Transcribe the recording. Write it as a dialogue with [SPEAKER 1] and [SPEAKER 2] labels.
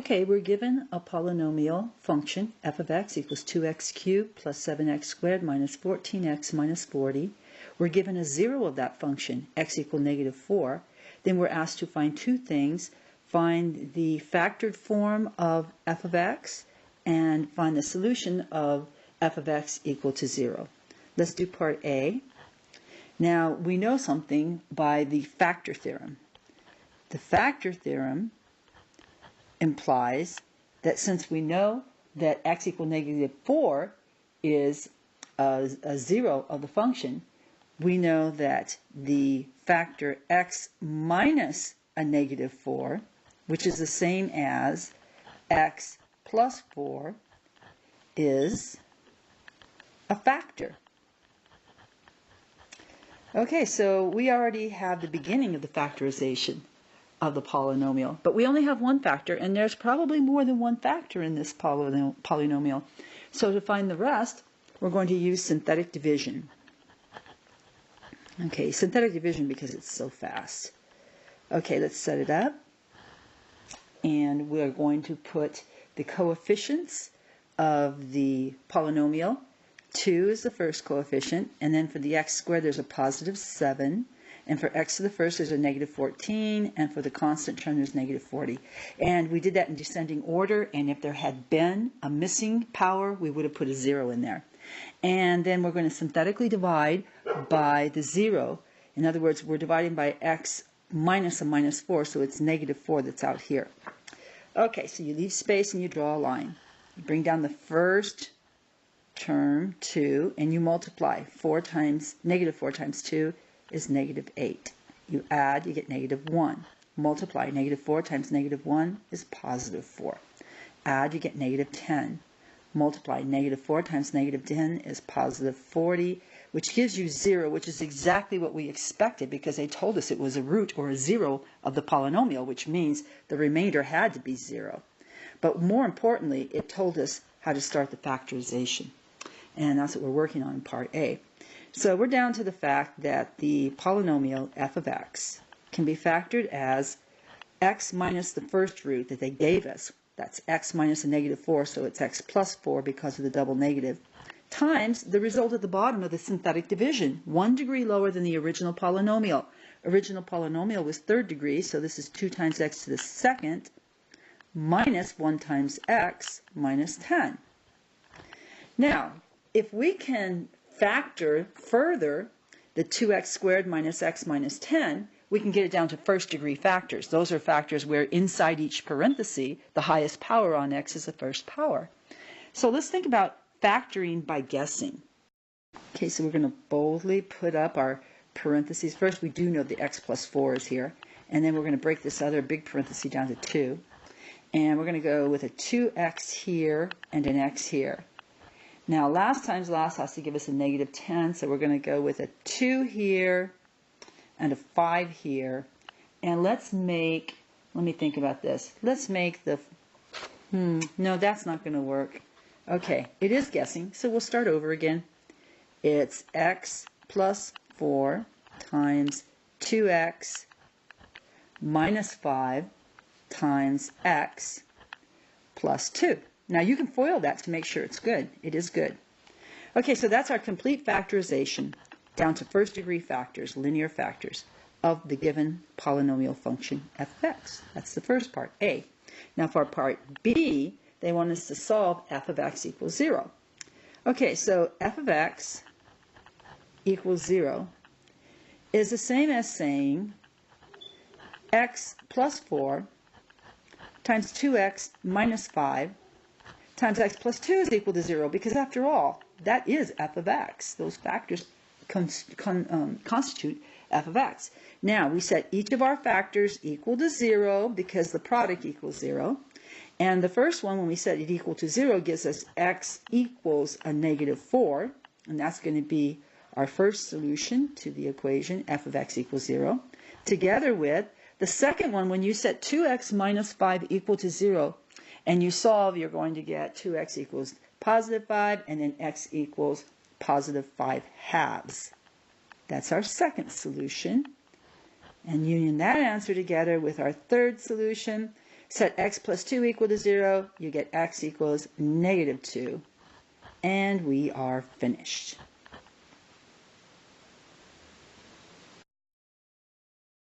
[SPEAKER 1] Okay, we're given a polynomial function, f of x equals 2x cubed plus 7x squared minus 14x minus 40. We're given a 0 of that function, x equal -4. Then we're asked to find two things. Find the factored form of f of x and find the solution of f of x equal to 0. Let's do part A. Now, we know something by the factor theorem. The factor theorem implies that since we know that x equal -4 is a 0 of the function, we know that the factor x minus a -4, which is the same as x plus 4, is a factor. Okay, so we already have the beginning of the factorization of the polynomial, but we only have one factor, and there's probably more than one factor in this polynomial. So to find the rest, we're going to use synthetic division. Okay, synthetic division because it's so fast. Okay, let's set it up, and we're going to put the coefficients of the polynomial. 2 is the first coefficient, and then for the x squared there's a positive 7. And for x to the first, there's a -14, and for the constant term, there's -40. And we did that in descending order, and if there had been a missing power, we would have put a 0 in there. And then we're going to synthetically divide by the 0. In other words, we're dividing by x minus a -4, so it's -4 that's out here. Okay, so you leave space and you draw a line. You bring down the first term, 2, and you multiply. -4 times 2 is -8. You add, you get -1. Multiply, -4 times -1 is +4. Add, you get -10. Multiply, -4 times -10 is +40, which gives you 0, which is exactly what we expected because they told us it was a root or a 0 of the polynomial, which means the remainder had to be 0. But more importantly, it told us how to start the factorization. And that's what we're working on in part A. So we're down to the fact that the polynomial f of x can be factored as x minus the first root that they gave us. That's x minus a -4, so it's x plus 4 because of the double negative, times the result at the bottom of the synthetic division, 1 degree lower than the original polynomial. Original polynomial was 3rd degree, so this is 2 times x to the second minus 1 times x minus 10. Now, if we can factor further the 2x squared minus x minus 10, we can get it down to first degree factors. Those are factors where inside each parenthesis, the highest power on x is the first power. So let's think about factoring by guessing. Okay, so we're going to boldly put up our parentheses. First, we do know the x plus 4 is here, and then we're going to break this other big parenthesis down to 2. And we're going to go with a 2x here and an x here. Now, last times last has to give us a -10, so we're going to go with a 2 here and a 5 here. And let's make, let me think about this. Let's make the, no, that's not going to work. Okay, it is guessing, so we'll start over again. It's x plus 4 times 2x minus 5 times x plus 2. Now you can FOIL that to make sure it's good. It is good. Okay, so that's our complete factorization down to first degree factors, linear factors, of the given polynomial function f of x. That's the first part, A. Now for part B, they want us to solve f of x equals 0. Okay, so f of x equals 0 is the same as saying x plus 4 times 2x minus 5 times x plus 2 is equal to 0, because after all, that is f of x. Those factors constitute f of x. Now, we set each of our factors equal to 0 because the product equals 0. And the first one, when we set it equal to 0, gives us x equals a -4. And that's going to be our first solution to the equation f of x equals 0. Together with the second one, when you set 2x minus 5 equal to 0, and you solve, you're going to get 2x equals +5, and then x equals +5/2. That's our second solution. And union that answer together with our third solution, Set x plus 2 equal to 0, you get x equals -2. And we are finished.